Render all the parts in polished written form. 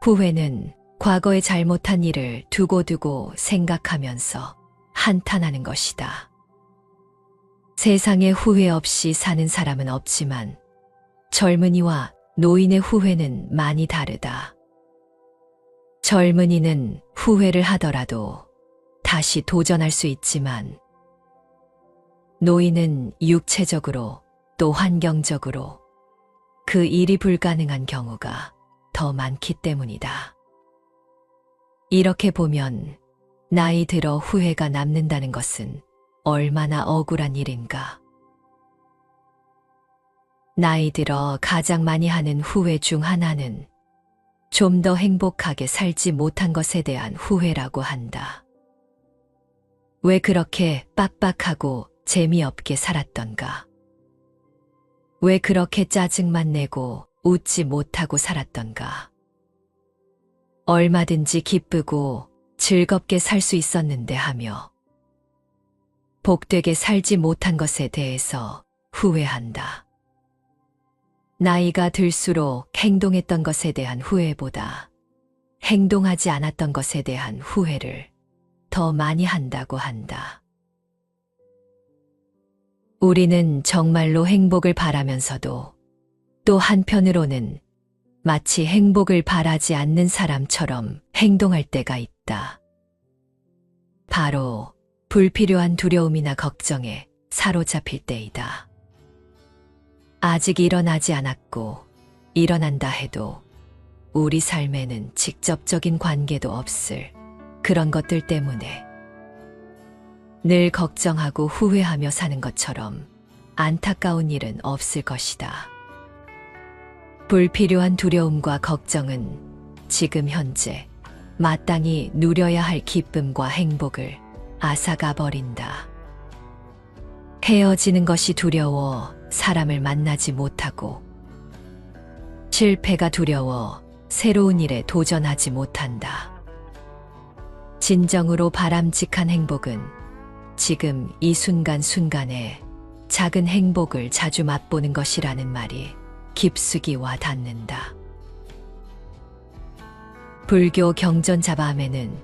후회는 과거에 잘못한 일을 두고두고 생각하면서 한탄하는 것이다. 세상에 후회 없이 사는 사람은 없지만 젊은이와 노인의 후회는 많이 다르다. 젊은이는 후회를 하더라도 다시 도전할 수 있지만 노인은 육체적으로 또 환경적으로 그 일이 불가능한 경우가 더 많기 때문이다. 이렇게 보면 나이 들어 후회가 남는다는 것은 얼마나 억울한 일인가. 나이 들어 가장 많이 하는 후회 중 하나는 좀 더 행복하게 살지 못한 것에 대한 후회라고 한다. 왜 그렇게 빡빡하고 재미없게 살았던가? 왜 그렇게 짜증만 내고 웃지 못하고 살았던가? 얼마든지 기쁘고 즐겁게 살 수 있었는데 하며 복되게 살지 못한 것에 대해서 후회한다. 나이가 들수록 행동했던 것에 대한 후회보다 행동하지 않았던 것에 대한 후회를 더 많이 한다고 한다. 우리는 정말로 행복을 바라면서도 또 한편으로는 마치 행복을 바라지 않는 사람처럼 행동할 때가 있다. 바로 불필요한 두려움이나 걱정에 사로잡힐 때이다. 아직 일어나지 않았고 일어난다 해도 우리 삶에는 직접적인 관계도 없을 그런 것들 때문에 늘 걱정하고 후회하며 사는 것처럼 안타까운 일은 없을 것이다. 불필요한 두려움과 걱정은 지금 현재 마땅히 누려야 할 기쁨과 행복을 앗아가 버린다. 헤어지는 것이 두려워 사람을 만나지 못하고 실패가 두려워 새로운 일에 도전하지 못한다. 진정으로 바람직한 행복은 지금 이 순간순간에 작은 행복을 자주 맛보는 것이라는 말이 깊숙이 와 닿는다. 불교 경전자바함에는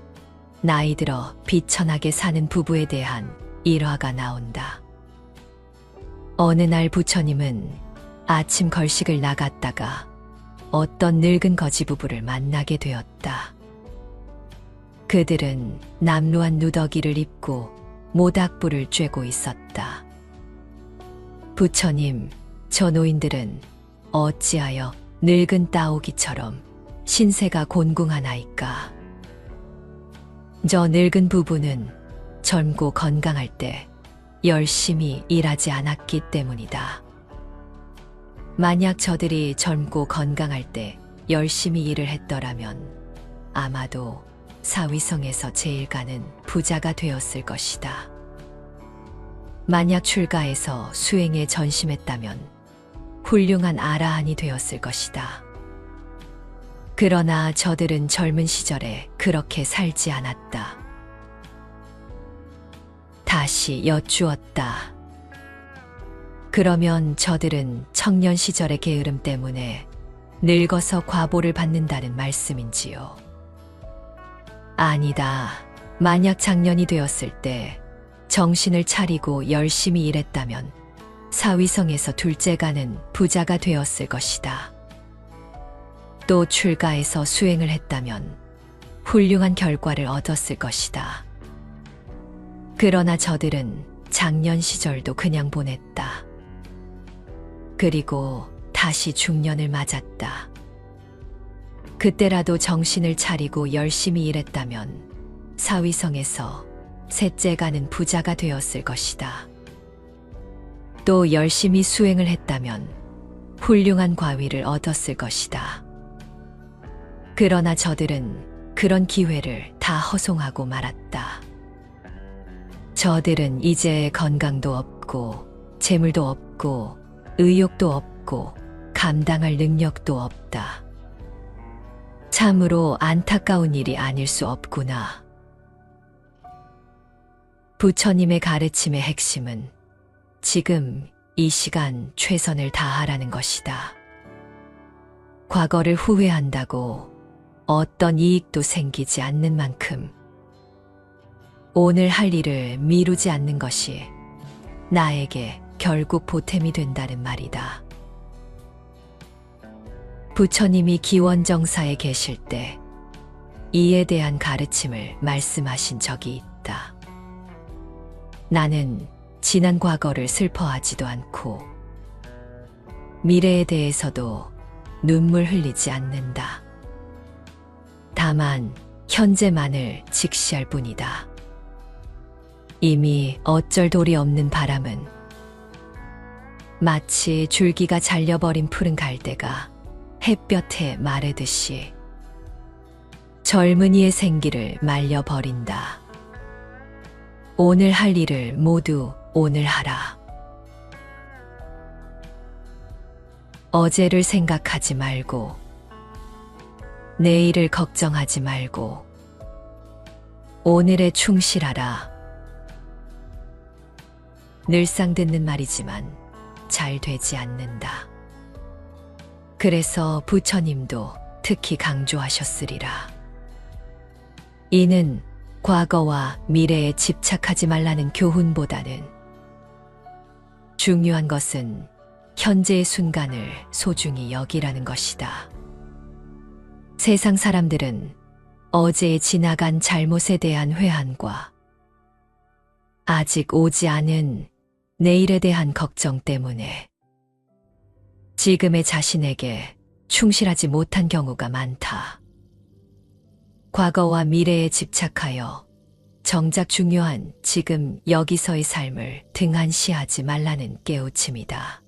나이 들어 비천하게 사는 부부에 대한 일화가 나온다. 어느 날 부처님은 아침 걸식을 나갔다가 어떤 늙은 거지 부부를 만나게 되었다. 그들은 남루한 누더기를 입고 모닥불을 쬐고 있었다. 부처님, 저 노인들은 어찌하여 늙은 따오기처럼 신세가 곤궁하나이까? 저 늙은 부부는 젊고 건강할 때 열심히 일하지 않았기 때문이다. 만약 저들이 젊고 건강할 때 열심히 일을 했더라면 아마도 사위성에서 제일 가는 부자가 되었을 것이다. 만약 출가해서 수행에 전심했다면 훌륭한 아라한이 되었을 것이다. 그러나 저들은 젊은 시절에 그렇게 살지 않았다. 다시 여쭈었다. 그러면 저들은 청년 시절의 게으름 때문에 늙어서 과보를 받는다는 말씀인지요? 아니다. 만약 장년이 되었을 때 정신을 차리고 열심히 일했다면 사위성에서 둘째가는 부자가 되었을 것이다. 또 출가해서 수행을 했다면 훌륭한 결과를 얻었을 것이다. 그러나 저들은 장년 시절도 그냥 보냈다. 그리고 다시 중년을 맞았다. 그때라도 정신을 차리고 열심히 일했다면 사위성에서 셋째 가는 부자가 되었을 것이다. 또 열심히 수행을 했다면 훌륭한 과위를 얻었을 것이다. 그러나 저들은 그런 기회를 다 허송하고 말았다. 저들은 이제 건강도 없고 재물도 없고 의욕도 없고 감당할 능력도 없다. 참으로 안타까운 일이 아닐 수 없구나. 부처님의 가르침의 핵심은 지금 이 시간 최선을 다하라는 것이다. 과거를 후회한다고 어떤 이익도 생기지 않는 만큼 오늘 할 일을 미루지 않는 것이 나에게 결국 보탬이 된다는 말이다. 부처님이 기원정사에 계실 때 이에 대한 가르침을 말씀하신 적이 있다. 나는 지난 과거를 슬퍼하지도 않고 미래에 대해서도 눈물 흘리지 않는다. 다만 현재만을 직시할 뿐이다. 이미 어쩔 도리 없는 바람은 마치 줄기가 잘려버린 푸른 갈대가 햇볕에 마르듯이 젊은이의 생기를 말려버린다. 오늘 할 일을 모두 오늘 하라. 어제를 생각하지 말고 내일을 걱정하지 말고 오늘에 충실하라. 늘상 듣는 말이지만 잘 되지 않는다. 그래서 부처님도 특히 강조하셨으리라. 이는 과거와 미래에 집착하지 말라는 교훈보다는 중요한 것은 현재의 순간을 소중히 여기라는 것이다. 세상 사람들은 어제에 지나간 잘못에 대한 회한과 아직 오지 않은 내일에 대한 걱정 때문에 지금의 자신에게 충실하지 못한 경우가 많다. 과거와 미래에 집착하여 정작 중요한 지금 여기서의 삶을 등한시하지 말라는 깨우침이다.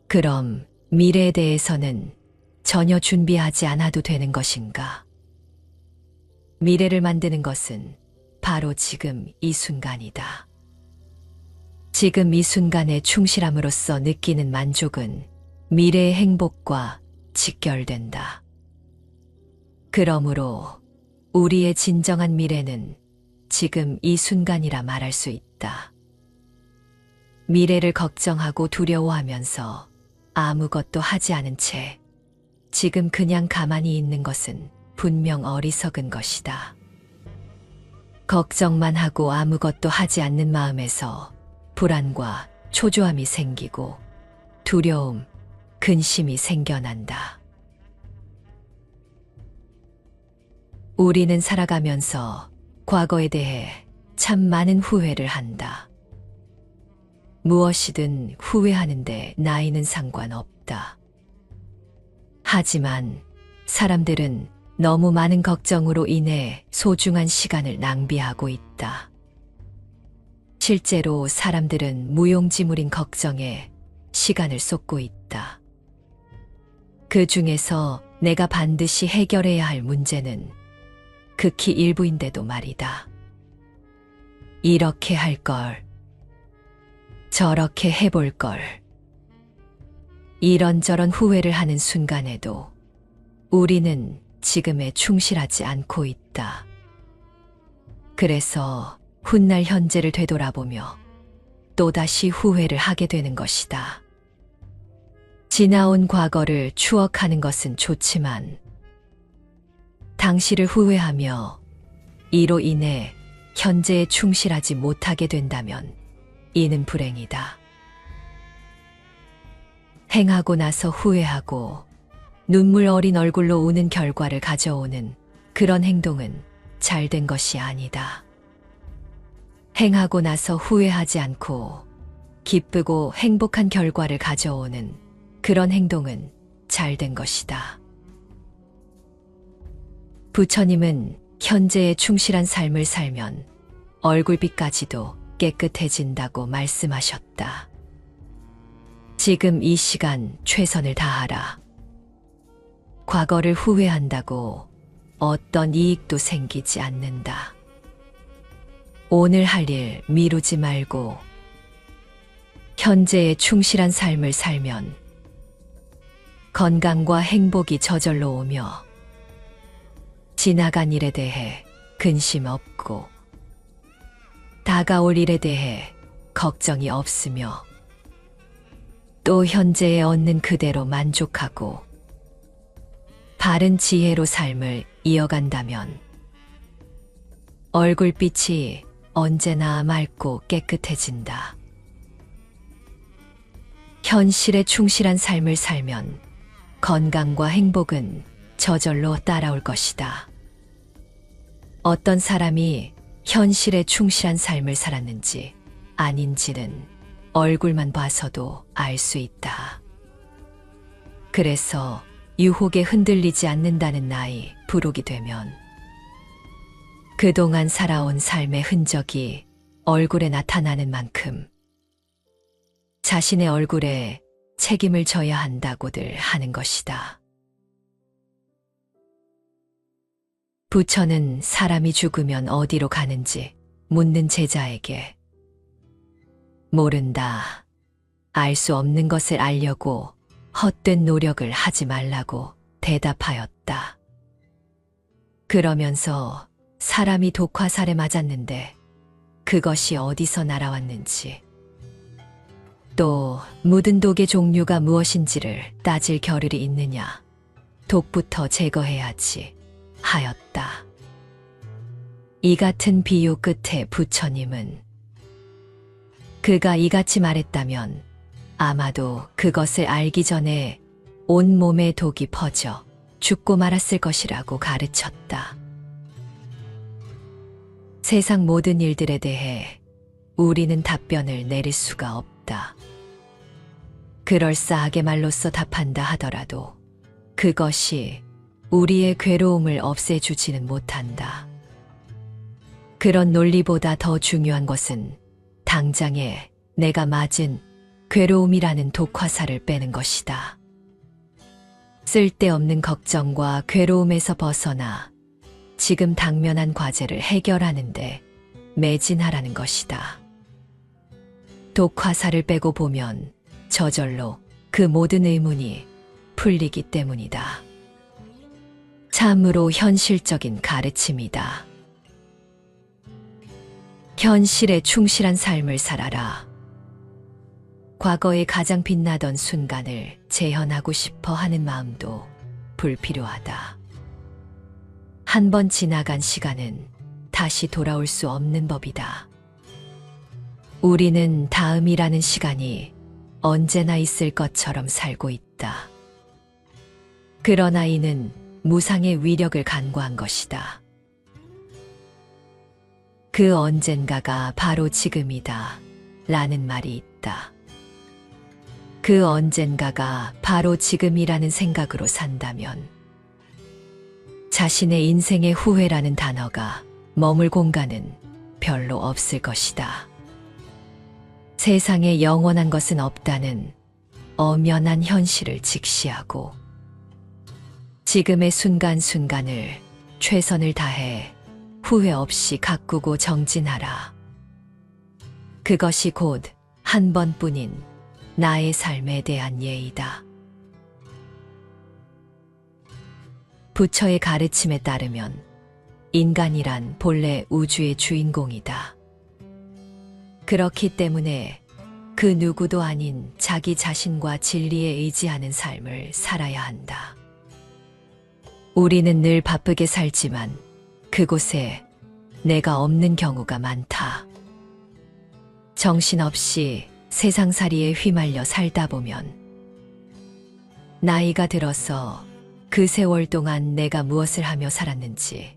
그럼 미래에 대해서는 전혀 준비하지 않아도 되는 것인가? 미래를 만드는 것은 바로 지금 이 순간이다. 지금 이 순간에 충실함으로써 느끼는 만족은 미래의 행복과 직결된다. 그러므로 우리의 진정한 미래는 지금 이 순간이라 말할 수 있다. 미래를 걱정하고 두려워하면서 아무것도 하지 않은 채 지금 그냥 가만히 있는 것은 분명 어리석은 것이다. 걱정만 하고 아무것도 하지 않는 마음에서 불안과 초조함이 생기고 두려움, 근심이 생겨난다. 우리는 살아가면서 과거에 대해 참 많은 후회를 한다. 무엇이든 후회하는데 나이는 상관없다. 하지만 사람들은 너무 많은 걱정으로 인해 소중한 시간을 낭비하고 있다. 실제로 사람들은 무용지물인 걱정에 시간을 쏟고 있다. 그 중에서 내가 반드시 해결해야 할 문제는 극히 일부인데도 말이다. 이렇게 할 걸, 저렇게 해볼 걸, 이런저런 후회를 하는 순간에도 우리는 지금에 충실하지 않고 있다. 그래서 훗날 현재를 되돌아보며 또다시 후회를 하게 되는 것이다. 지나온 과거를 추억하는 것은 좋지만 당시를 후회하며 이로 인해 현재에 충실하지 못하게 된다면 이는 불행이다. 행하고 나서 후회하고 눈물 어린 얼굴로 우는 결과를 가져오는 그런 행동은 잘된 것이 아니다. 행하고 나서 후회하지 않고 기쁘고 행복한 결과를 가져오는 그런 행동은 잘된 것이다. 부처님은 현재에 충실한 삶을 살면 얼굴빛까지도 깨끗해진다고 말씀하셨다. 지금 이 시간 최선을 다하라. 과거를 후회한다고 어떤 이익도 생기지 않는다. 오늘 할 일 미루지 말고 현재에 충실한 삶을 살면 건강과 행복이 저절로 오며 지나간 일에 대해 근심 없고 다가올 일에 대해 걱정이 없으며 또 현재에 얻는 그대로 만족하고 바른 지혜로 삶을 이어간다면 얼굴빛이 언제나 맑고 깨끗해진다. 현실에 충실한 삶을 살면 건강과 행복은 저절로 따라올 것이다. 어떤 사람이 현실에 충실한 삶을 살았는지 아닌지는 얼굴만 봐서도 알 수 있다. 그래서 유혹에 흔들리지 않는다는 나이 부록이 되면 그동안 살아온 삶의 흔적이 얼굴에 나타나는 만큼 자신의 얼굴에 책임을 져야 한다고들 하는 것이다. 부처는 사람이 죽으면 어디로 가는지 묻는 제자에게 모른다, 알 수 없는 것을 알려고 헛된 노력을 하지 말라고 대답하였다. 그러면서 사람이 독화살에 맞았는데 그것이 어디서 날아왔는지, 또 묻은 독의 종류가 무엇인지를 따질 겨를이 있느냐, 독부터 제거해야지 하였다. 이 같은 비유 끝에 부처님은 그가 이같이 말했다면 아마도 그것을 알기 전에 온 몸에 독이 퍼져 죽고 말았을 것이라고 가르쳤다. 세상 모든 일들에 대해 우리는 답변을 내릴 수가 없다. 그럴싸하게 말로써 답한다 하더라도 그것이 우리의 괴로움을 없애주지는 못한다. 그런 논리보다 더 중요한 것은 당장에 내가 맞은 괴로움이라는 독화살을 빼는 것이다. 쓸데없는 걱정과 괴로움에서 벗어나 지금 당면한 과제를 해결하는데 매진하라는 것이다. 독화살을 빼고 보면 저절로 그 모든 의문이 풀리기 때문이다. 참으로 현실적인 가르침이다. 현실에 충실한 삶을 살아라. 과거에 가장 빛나던 순간을 재현하고 싶어 하는 마음도 불필요하다. 한 번 지나간 시간은 다시 돌아올 수 없는 법이다. 우리는 다음이라는 시간이 언제나 있을 것처럼 살고 있다. 그러나 이는 무상의 위력을 간과한 것이다. 그 언젠가가 바로 지금이다 라는 말이 있다. 그 언젠가가 바로 지금이라는 생각으로 산다면 자신의 인생의 후회라는 단어가 머물 공간은 별로 없을 것이다. 세상에 영원한 것은 없다는 엄연한 현실을 직시하고 지금의 순간순간을 최선을 다해 후회 없이 가꾸고 정진하라. 그것이 곧 한 번뿐인 나의 삶에 대한 예의다. 부처의 가르침에 따르면 인간이란 본래 우주의 주인공이다. 그렇기 때문에 그 누구도 아닌 자기 자신과 진리에 의지하는 삶을 살아야 한다. 우리는 늘 바쁘게 살지만 그곳에 내가 없는 경우가 많다. 정신없이 세상살이에 휘말려 살다 보면 나이가 들어서 그 세월 동안 내가 무엇을 하며 살았는지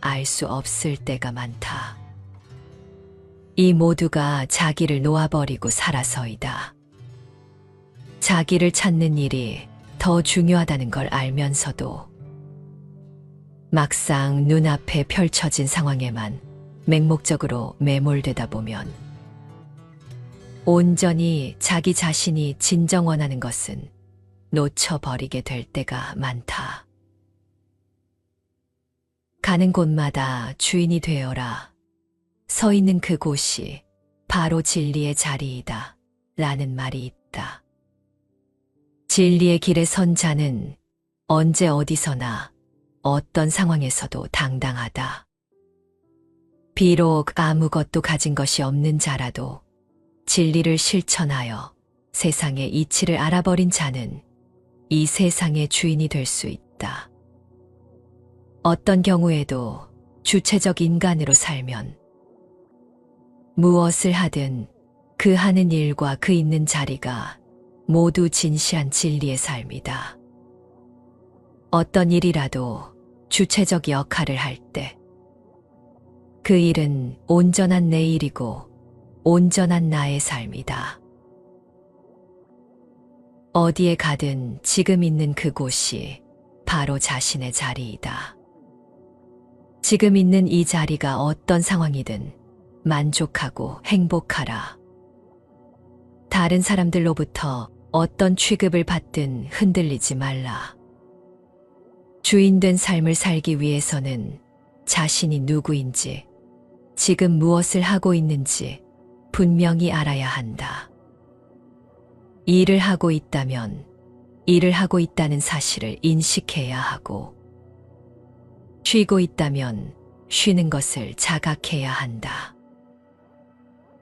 알 수 없을 때가 많다. 이 모두가 자기를 놓아버리고 살아서이다. 자기를 찾는 일이 더 중요하다는 걸 알면서도 막상 눈앞에 펼쳐진 상황에만 맹목적으로 매몰되다 보면 온전히 자기 자신이 진정 원하는 것은 놓쳐버리게 될 때가 많다. 가는 곳마다 주인이 되어라. 서 있는 그곳이 바로 진리의 자리이다. 라는 말이 있다. 진리의 길에 선 자는 언제 어디서나 어떤 상황에서도 당당하다. 비록 아무것도 가진 것이 없는 자라도 진리를 실천하여 세상의 이치를 알아버린 자는 이 세상의 주인이 될 수 있다. 어떤 경우에도 주체적 인간으로 살면 무엇을 하든 그 하는 일과 그 있는 자리가 모두 진시한 진리의 삶이다. 어떤 일이라도 주체적 역할을 할 때 그 일은 온전한 내 일이고 온전한 나의 삶이다. 어디에 가든 지금 있는 그곳이 바로 자신의 자리이다. 지금 있는 이 자리가 어떤 상황이든 만족하고 행복하라. 다른 사람들로부터 어떤 취급을 받든 흔들리지 말라. 주인된 삶을 살기 위해서는 자신이 누구인지, 지금 무엇을 하고 있는지 분명히 알아야 한다. 일을 하고 있다면 일을 하고 있다는 사실을 인식해야 하고, 쉬고 있다면 쉬는 것을 자각해야 한다.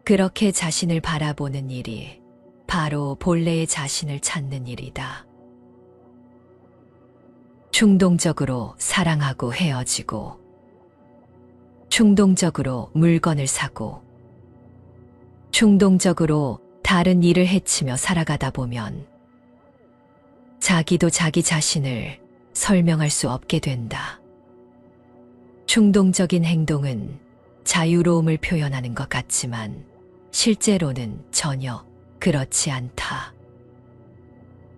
그렇게 자신을 바라보는 일이 바로 본래의 자신을 찾는 일이다. 충동적으로 사랑하고 헤어지고, 충동적으로 물건을 사고, 충동적으로 다른 일을 해치며 살아가다 보면 자기도 자기 자신을 설명할 수 없게 된다. 충동적인 행동은 자유로움을 표현하는 것 같지만 실제로는 전혀 그렇지 않다.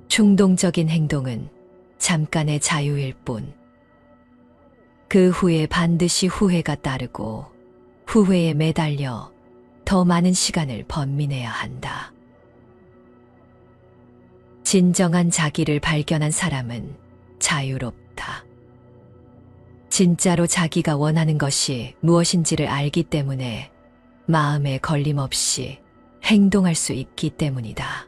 충동적인 행동은 잠깐의 자유일 뿐, 그 후에 반드시 후회가 따르고 후회에 매달려 더 많은 시간을 번민해야 한다. 진정한 자기를 발견한 사람은 자유롭다. 진짜로 자기가 원하는 것이 무엇인지를 알기 때문에 마음에 걸림없이 행동할 수 있기 때문이다.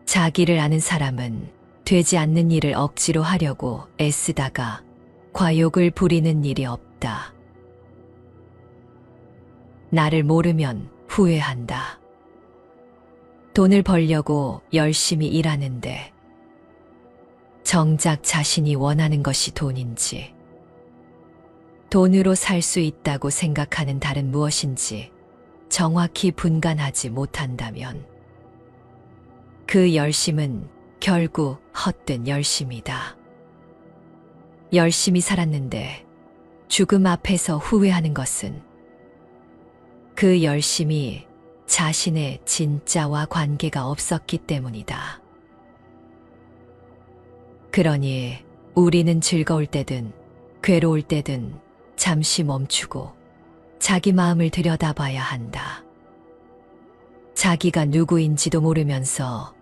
자기를 아는 사람은 되지 않는 일을 억지로 하려고 애쓰다가 과욕을 부리는 일이 없다. 나를 모르면 후회한다. 돈을 벌려고 열심히 일하는데 정작 자신이 원하는 것이 돈인지, 돈으로 살 수 있다고 생각하는 다른 무엇인지 정확히 분간하지 못한다면 그 열심은 결국 헛된 열심이다. 열심히 살았는데 죽음 앞에서 후회하는 것은 그 열심이 자신의 진짜와 관계가 없었기 때문이다. 그러니 우리는 즐거울 때든 괴로울 때든 잠시 멈추고 자기 마음을 들여다봐야 한다. 자기가 누구인지도 모르면서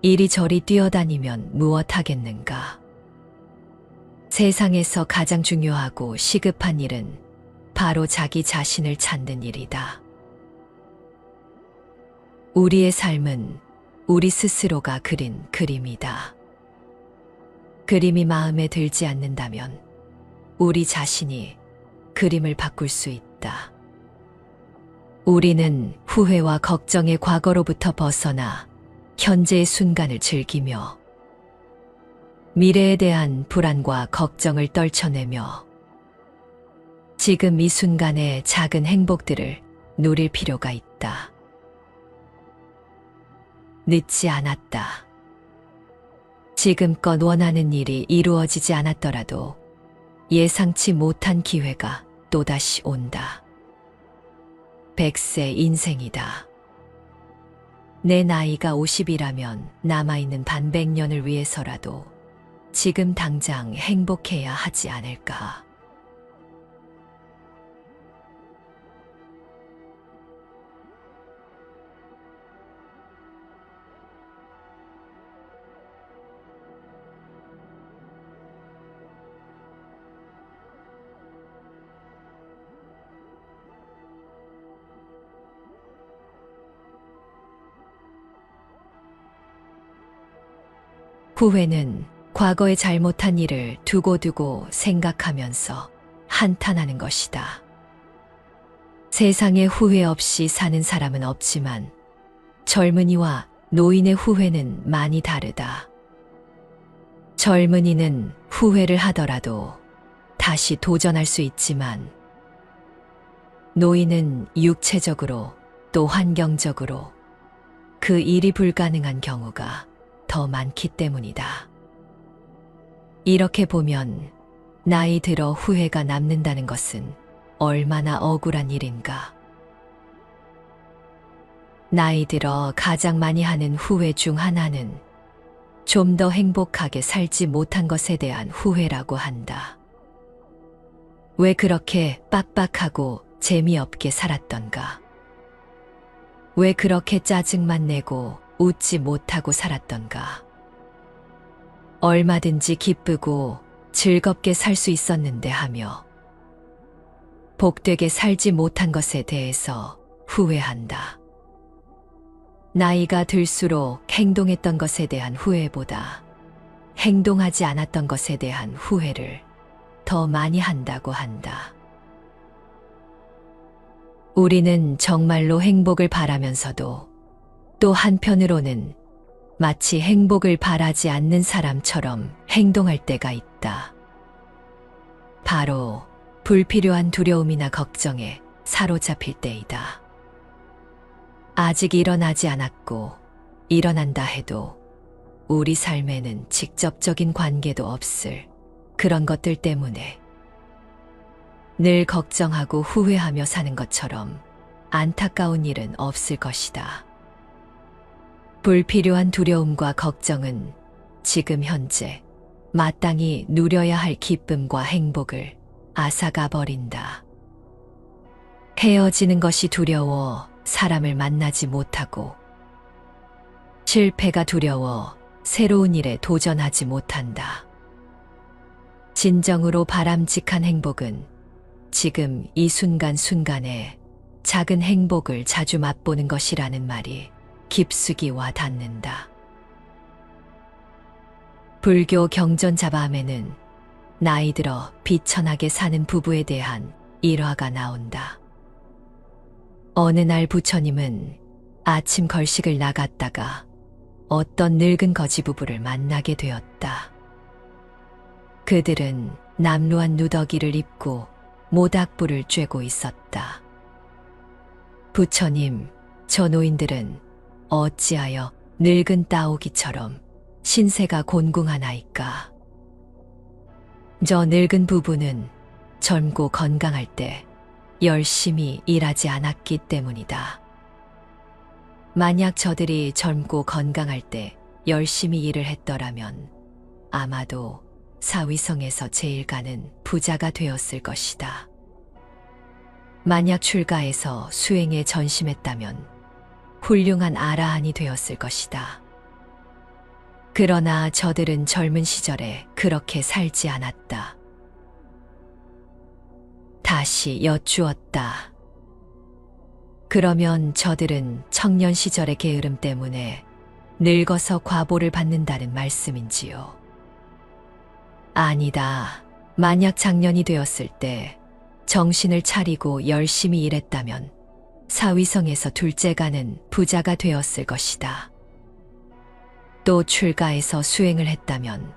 이리저리 뛰어다니면 무엇 하겠는가? 세상에서 가장 중요하고 시급한 일은 바로 자기 자신을 찾는 일이다. 우리의 삶은 우리 스스로가 그린 그림이다. 그림이 마음에 들지 않는다면 우리 자신이 그림을 바꿀 수 있다. 우리는 후회와 걱정의 과거로부터 벗어나 현재의 순간을 즐기며 미래에 대한 불안과 걱정을 떨쳐내며 지금 이 순간의 작은 행복들을 누릴 필요가 있다. 늦지 않았다. 지금껏 원하는 일이 이루어지지 않았더라도 예상치 못한 기회가 또다시 온다. 100세 인생이다. 내 나이가 50이라면 남아있는 반백년을 위해서라도 지금 당장 행복해야 하지 않을까. 후회는 과거에 잘못한 일을 두고두고 생각하면서 한탄하는 것이다. 세상에 후회 없이 사는 사람은 없지만 젊은이와 노인의 후회는 많이 다르다. 젊은이는 후회를 하더라도 다시 도전할 수 있지만 노인은 육체적으로 또 환경적으로 그 일이 불가능한 경우가 더 많기 때문이다. 이렇게 보면 나이 들어 후회가 남는다는 것은 얼마나 억울한 일인가. 나이 들어 가장 많이 하는 후회 중 하나는 좀 더 행복하게 살지 못한 것에 대한 후회라고 한다. 왜 그렇게 빡빡하고 재미없게 살았던가? 왜 그렇게 짜증만 내고 웃지 못하고 살았던가? 얼마든지 기쁘고 즐겁게 살 수 있었는데 하며 복되게 살지 못한 것에 대해서 후회한다. 나이가 들수록 행동했던 것에 대한 후회보다 행동하지 않았던 것에 대한 후회를 더 많이 한다고 한다. 우리는 정말로 행복을 바라면서도 또 한편으로는 마치 행복을 바라지 않는 사람처럼 행동할 때가 있다. 바로 불필요한 두려움이나 걱정에 사로잡힐 때이다. 아직 일어나지 않았고 일어난다 해도 우리 삶에는 직접적인 관계도 없을 그런 것들 때문에 늘 걱정하고 후회하며 사는 것처럼 안타까운 일은 없을 것이다. 불필요한 두려움과 걱정은 지금 현재 마땅히 누려야 할 기쁨과 행복을 앗아가 버린다. 헤어지는 것이 두려워 사람을 만나지 못하고 실패가 두려워 새로운 일에 도전하지 못한다. 진정으로 바람직한 행복은 지금 이 순간순간에 작은 행복을 자주 맛보는 것이라는 말이 깊숙이 와 닿는다. 불교 경전 자바함에는 나이 들어 비천하게 사는 부부에 대한 일화가 나온다. 어느 날 부처님은 아침 걸식을 나갔다가 어떤 늙은 거지 부부를 만나게 되었다. 그들은 남루한 누더기를 입고 모닥불을 쬐고 있었다. 부처님, 저 노인들은 어찌하여 늙은 따오기처럼 신세가 곤궁하나이까? 저 늙은 부부는 젊고 건강할 때 열심히 일하지 않았기 때문이다. 만약 저들이 젊고 건강할 때 열심히 일을 했더라면 아마도 사위성에서 제일 가는 부자가 되었을 것이다. 만약 출가해서 수행에 전심했다면 훌륭한 아라한이 되었을 것이다. 그러나 저들은 젊은 시절에 그렇게 살지 않았다. 다시 여쭈었다. 그러면 저들은 청년 시절의 게으름 때문에 늙어서 과보를 받는다는 말씀인지요? 아니다. 만약 장년이 되었을 때 정신을 차리고 열심히 일했다면 사위성에서 둘째가는 부자가 되었을 것이다. 또 출가해서 수행을 했다면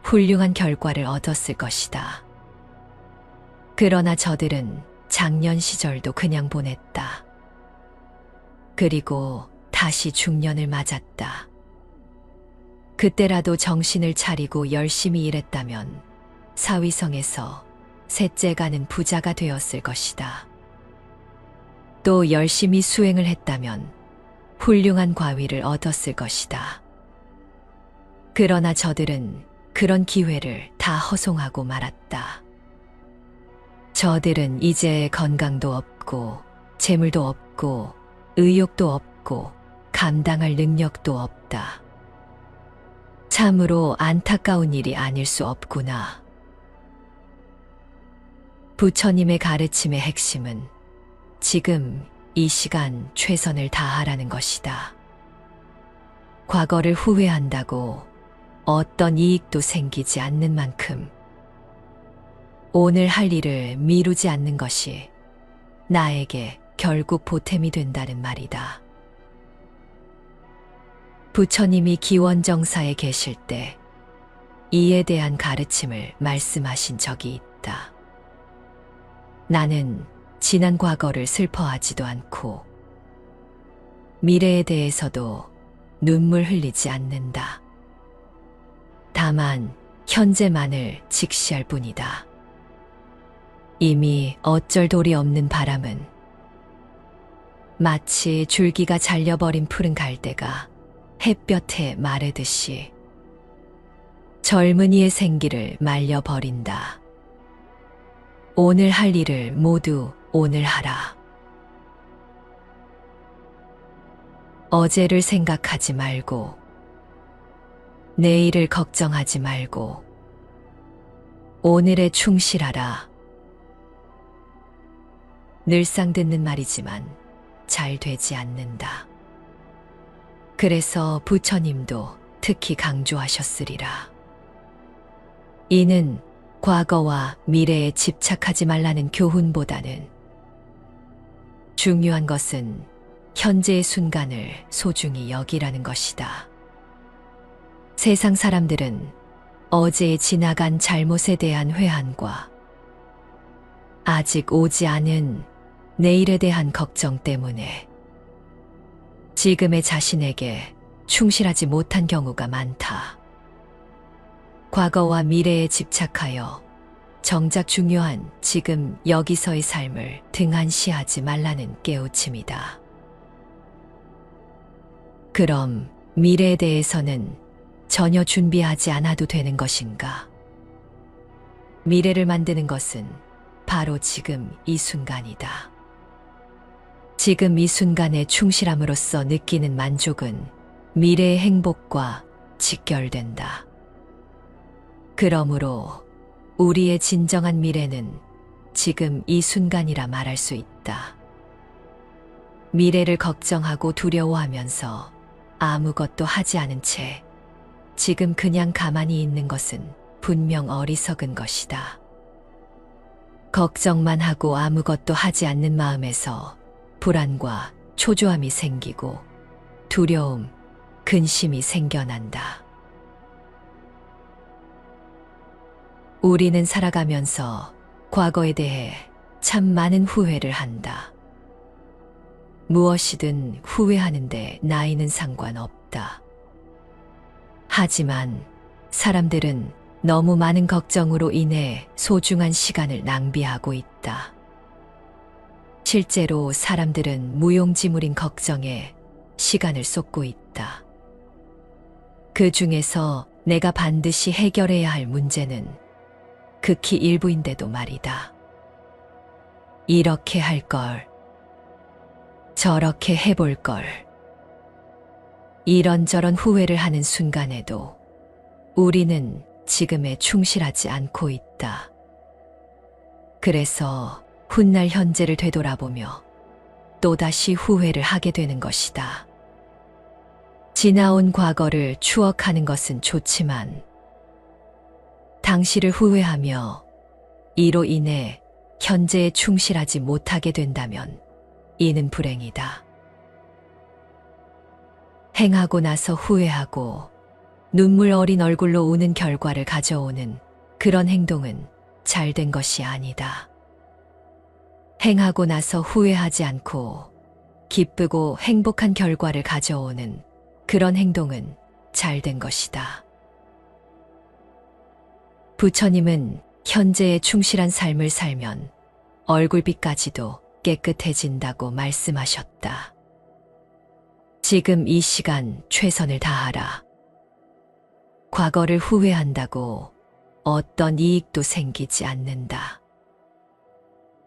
훌륭한 결과를 얻었을 것이다. 그러나 저들은 장년 시절도 그냥 보냈다. 그리고 다시 중년을 맞았다. 그때라도 정신을 차리고 열심히 일했다면 사위성에서 셋째 가는 부자가 되었을 것이다. 또 열심히 수행을 했다면 훌륭한 과위를 얻었을 것이다. 그러나 저들은 그런 기회를 다 허송하고 말았다. 저들은 이제 건강도 없고 재물도 없고 의욕도 없고 감당할 능력도 없다. 참으로 안타까운 일이 아닐 수 없구나. 부처님의 가르침의 핵심은 지금 이 시간 최선을 다하라는 것이다. 과거를 후회한다고 어떤 이익도 생기지 않는 만큼 오늘 할 일을 미루지 않는 것이 나에게 결국 보탬이 된다는 말이다. 부처님이 기원정사에 계실 때 이에 대한 가르침을 말씀하신 적이 있다. 나는 지난 과거를 슬퍼하지도 않고 미래에 대해서도 눈물 흘리지 않는다. 다만 현재만을 직시할 뿐이다. 이미 어쩔 도리 없는 바람은 마치 줄기가 잘려버린 푸른 갈대가 햇볕에 마르듯이 젊은이의 생기를 말려버린다. 오늘 할 일을 모두 오늘 하라. 어제를 생각하지 말고 내일을 걱정하지 말고 오늘에 충실하라. 늘상 듣는 말이지만 잘 되지 않는다. 그래서 부처님도 특히 강조하셨으리라. 이는 과거와 미래에 집착하지 말라는 교훈보다는 중요한 것은 현재의 순간을 소중히 여기라는 것이다. 세상 사람들은 어제에 지나간 잘못에 대한 회한과 아직 오지 않은 내일에 대한 걱정 때문에 지금의 자신에게 충실하지 못한 경우가 많다. 과거와 미래에 집착하여 정작 중요한 지금 여기서의 삶을 등한시하지 말라는 깨우침이다. 그럼 미래에 대해서는 전혀 준비하지 않아도 되는 것인가? 미래를 만드는 것은 바로 지금 이 순간이다. 지금 이 순간에 충실함으로써 느끼는 만족은 미래의 행복과 직결된다. 그러므로 우리의 진정한 미래는 지금 이 순간이라 말할 수 있다. 미래를 걱정하고 두려워하면서 아무것도 하지 않은 채 지금 그냥 가만히 있는 것은 분명 어리석은 것이다. 걱정만 하고 아무것도 하지 않는 마음에서 불안과 초조함이 생기고 두려움, 근심이 생겨난다. 우리는 살아가면서 과거에 대해 참 많은 후회를 한다. 무엇이든 후회하는데 나이는 상관없다. 하지만 사람들은 너무 많은 걱정으로 인해 소중한 시간을 낭비하고 있다. 실제로 사람들은 무용지물인 걱정에 시간을 쏟고 있다. 그 중에서 내가 반드시 해결해야 할 문제는 극히 일부인데도 말이다. 이렇게 할 걸, 저렇게 해볼 걸, 이런저런 후회를 하는 순간에도 우리는 지금에 충실하지 않고 있다. 그래서 훗날 현재를 되돌아보며 또다시 후회를 하게 되는 것이다. 지나온 과거를 추억하는 것은 좋지만 당시를 후회하며 이로 인해 현재에 충실하지 못하게 된다면 이는 불행이다. 행하고 나서 후회하고 눈물 어린 얼굴로 우는 결과를 가져오는 그런 행동은 잘된 것이 아니다. 행하고 나서 후회하지 않고 기쁘고 행복한 결과를 가져오는 그런 행동은 잘된 것이다. 부처님은 현재에 충실한 삶을 살면 얼굴빛까지도 깨끗해진다고 말씀하셨다. 지금 이 시간 최선을 다하라. 과거를 후회한다고 어떤 이익도 생기지 않는다.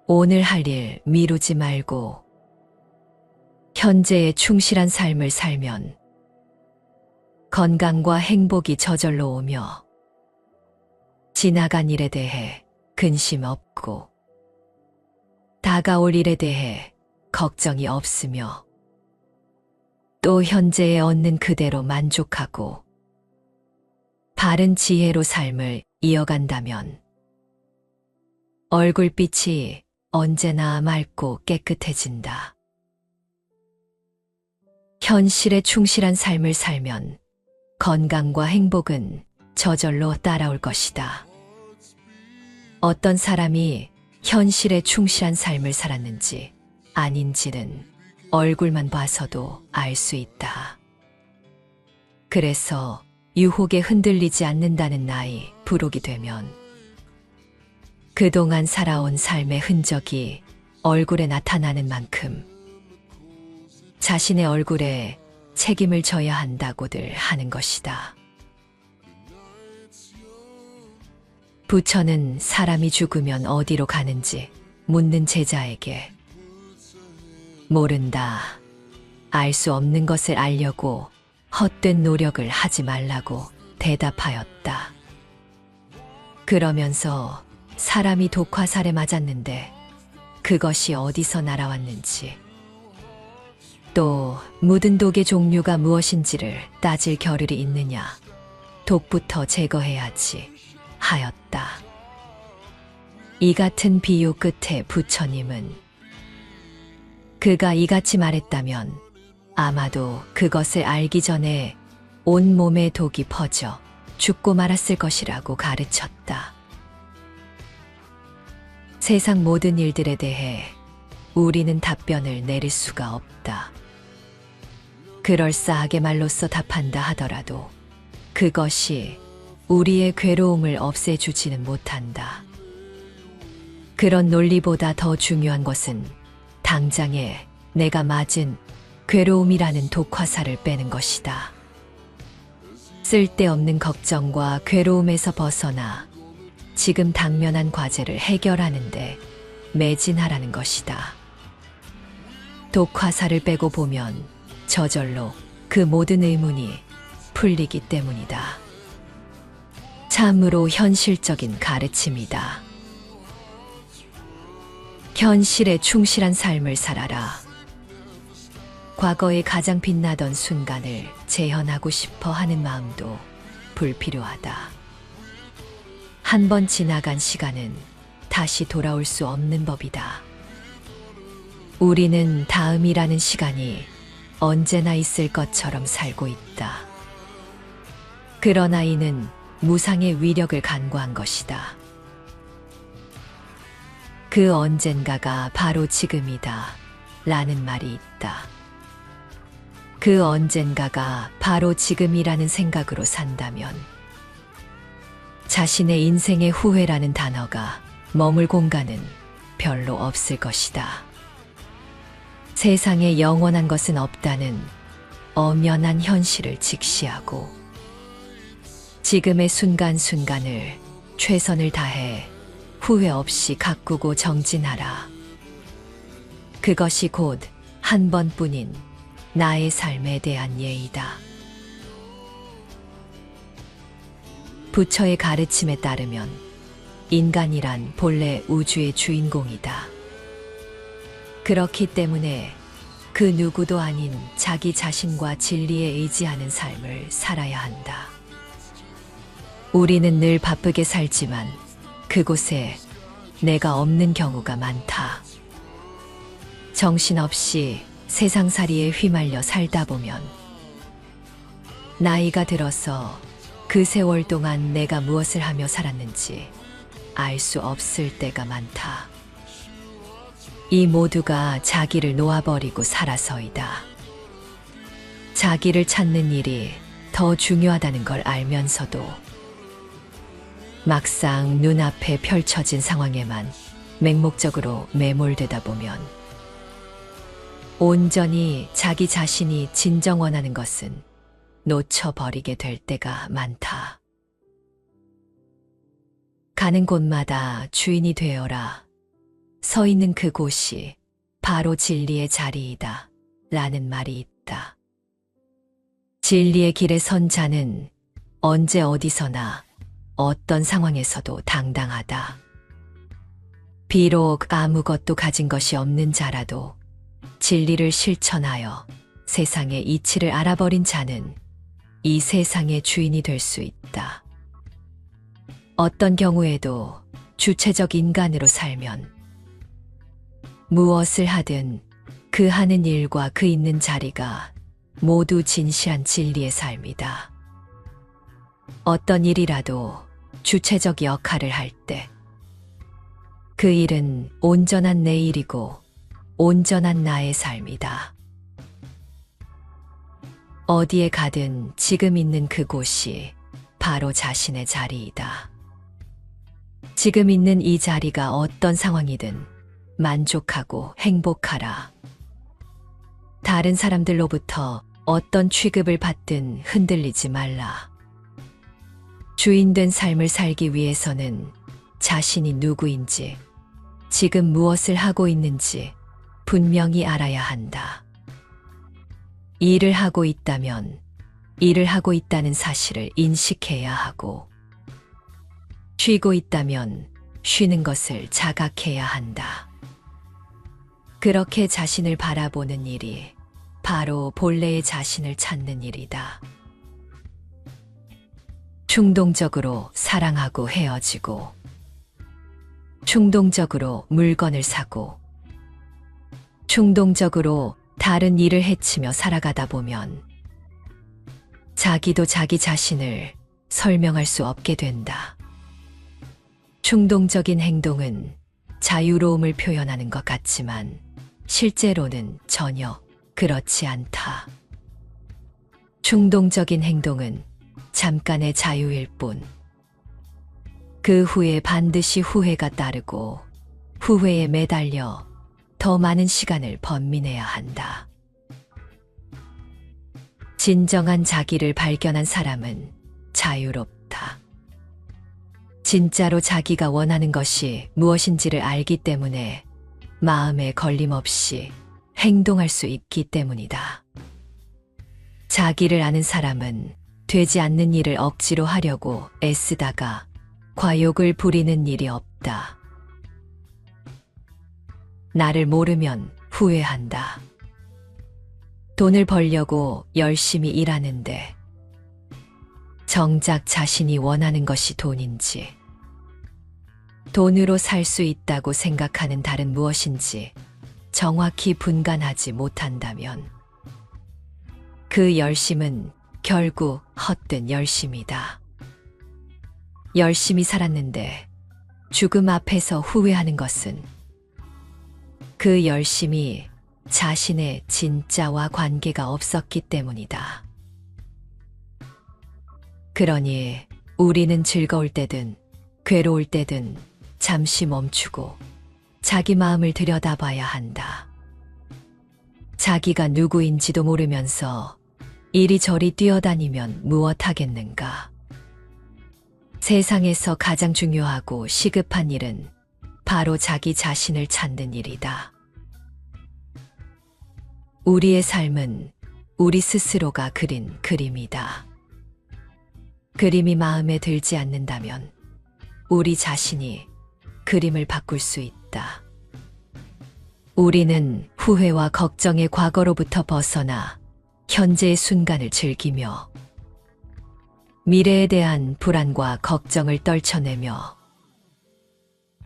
오늘 할 일 미루지 말고 현재에 충실한 삶을 살면 건강과 행복이 저절로 오며 지나간 일에 대해 근심 없고 다가올 일에 대해 걱정이 없으며 또 현재에 얻는 그대로 만족하고 바른 지혜로 삶을 이어간다면 얼굴빛이 언제나 맑고 깨끗해진다. 현실에 충실한 삶을 살면 건강과 행복은 저절로 따라올 것이다. 어떤 사람이 현실에 충실한 삶을 살았는지 아닌지는 얼굴만 봐서도 알 수 있다. 그래서 유혹에 흔들리지 않는다는 나이 부록이 되면 그동안 살아온 삶의 흔적이 얼굴에 나타나는 만큼 자신의 얼굴에 책임을 져야 한다고들 하는 것이다. 부처는 사람이 죽으면 어디로 가는지 묻는 제자에게 모른다. 알 수 없는 것을 알려고 헛된 노력을 하지 말라고 대답하였다. 그러면서 사람이 독화살에 맞았는데 그것이 어디서 날아왔는지 또 묻은 독의 종류가 무엇인지를 따질 겨를이 있느냐. 독부터 제거해야지 하였다. 이 같은 비유 끝에 부처님은 그가 이같이 말했다면 아마도 그것을 알기 전에 온 몸에 독이 퍼져 죽고 말았을 것이라고 가르쳤다. 세상 모든 일들에 대해 우리는 답변을 내릴 수가 없다. 그럴싸하게 말로써 답한다 하더라도 그것이 우리의 괴로움을 없애주지는 못한다. 그런 논리보다 더 중요한 것은 당장에 내가 맞은 괴로움이라는 독화살을 빼는 것이다. 쓸데없는 걱정과 괴로움에서 벗어나 지금 당면한 과제를 해결하는데 매진하라는 것이다. 독화살을 빼고 보면 저절로 그 모든 의문이 풀리기 때문이다. 참으로 현실적인 가르침이다. 현실에 충실한 삶을 살아라. 과거에 가장 빛나던 순간을 재현하고 싶어 하는 마음도 불필요하다. 한 번 지나간 시간은 다시 돌아올 수 없는 법이다. 우리는 다음이라는 시간이 언제나 있을 것처럼 살고 있다. 그러나 이는 무상의 위력을 간구한 것이다. 그 언젠가가 바로 지금이다 라는 말이 있다. 그 언젠가가 바로 지금이라는 생각으로 산다면 자신의 인생의 후회라는 단어가 머물 공간은 별로 없을 것이다. 세상에 영원한 것은 없다는 엄연한 현실을 직시하고 지금의 순간순간을 최선을 다해 후회 없이 가꾸고 정진하라. 그것이 곧 한 번뿐인 나의 삶에 대한 예의다. 부처의 가르침에 따르면 인간이란 본래 우주의 주인공이다. 그렇기 때문에 그 누구도 아닌 자기 자신과 진리에 의지하는 삶을 살아야 한다. 우리는 늘 바쁘게 살지만 그곳에 내가 없는 경우가 많다. 정신없이 세상살이에 휘말려 살다 보면 나이가 들어서 그 세월 동안 내가 무엇을 하며 살았는지 알 수 없을 때가 많다. 이 모두가 자기를 놓아버리고 살아서이다. 자기를 찾는 일이 더 중요하다는 걸 알면서도 막상 눈앞에 펼쳐진 상황에만 맹목적으로 매몰되다 보면 온전히 자기 자신이 진정 원하는 것은 놓쳐버리게 될 때가 많다. 가는 곳마다 주인이 되어라. 서 있는 그곳이 바로 진리의 자리이다. 라는 말이 있다. 진리의 길에 선 자는 언제 어디서나 어떤 상황에서도 당당하다. 비록 아무것도 가진 것이 없는 자라도 진리를 실천하여 세상의 이치를 알아버린 자는 이 세상의 주인이 될 수 있다. 어떤 경우에도 주체적 인간으로 살면 무엇을 하든 그 하는 일과 그 있는 자리가 모두 진시한 진리의 삶이다. 어떤 일이라도 주체적 역할을 할 때, 그 일은 온전한 내 일이고 온전한 나의 삶이다. 어디에 가든 지금 있는 그곳이 바로 자신의 자리이다. 지금 있는 이 자리가 어떤 상황이든 만족하고 행복하라. 다른 사람들로부터 어떤 취급을 받든 흔들리지 말라. 주인된 삶을 살기 위해서는 자신이 누구인지, 지금 무엇을 하고 있는지 분명히 알아야 한다. 일을 하고 있다면 일을 하고 있다는 사실을 인식해야 하고, 쉬고 있다면 쉬는 것을 자각해야 한다. 그렇게 자신을 바라보는 일이 바로 본래의 자신을 찾는 일이다. 충동적으로 사랑하고 헤어지고, 충동적으로 물건을 사고, 충동적으로 다른 일을 해치며 살아가다 보면 자기도 자기 자신을 설명할 수 없게 된다. 충동적인 행동은 자유로움을 표현하는 것 같지만 실제로는 전혀 그렇지 않다. 충동적인 행동은 잠깐의 자유일 뿐, 그 후에 반드시 후회가 따르고 후회에 매달려 더 많은 시간을 번민해야 한다. 진정한 자기를 발견한 사람은 자유롭다. 진짜로 자기가 원하는 것이 무엇인지를 알기 때문에 마음에 걸림없이 행동할 수 있기 때문이다. 자기를 아는 사람은 되지 않는 일을 억지로 하려고 애쓰다가 과욕을 부리는 일이 없다. 나를 모르면 후회한다. 돈을 벌려고 열심히 일하는데 정작 자신이 원하는 것이 돈인지, 돈으로 살 수 있다고 생각하는 다른 무엇인지 정확히 분간하지 못한다면 그 열심은 결국 헛된 열심이다. 열심히 살았는데 죽음 앞에서 후회하는 것은 그 열심이 자신의 진짜와 관계가 없었기 때문이다. 그러니 우리는 즐거울 때든 괴로울 때든 잠시 멈추고 자기 마음을 들여다봐야 한다. 자기가 누구인지도 모르면서 이리저리 뛰어다니면 무엇하겠는가. 세상에서 가장 중요하고 시급한 일은 바로 자기 자신을 찾는 일이다. 우리의 삶은 우리 스스로가 그린 그림이다. 그림이 마음에 들지 않는다면 우리 자신이 그림을 바꿀 수 있다. 우리는 후회와 걱정의 과거로부터 벗어나 현재의 순간을 즐기며 미래에 대한 불안과 걱정을 떨쳐내며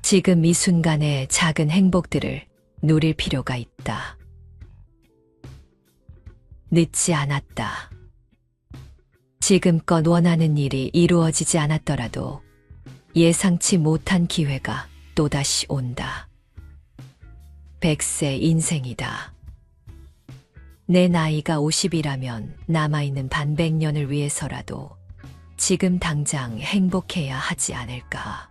지금 이 순간의 작은 행복들을 누릴 필요가 있다. 늦지 않았다. 지금껏 원하는 일이 이루어지지 않았더라도 예상치 못한 기회가 또다시 온다. 100세 인생이다. 내 나이가 50이라면 남아있는 반백년을 위해서라도 지금 당장 행복해야 하지 않을까.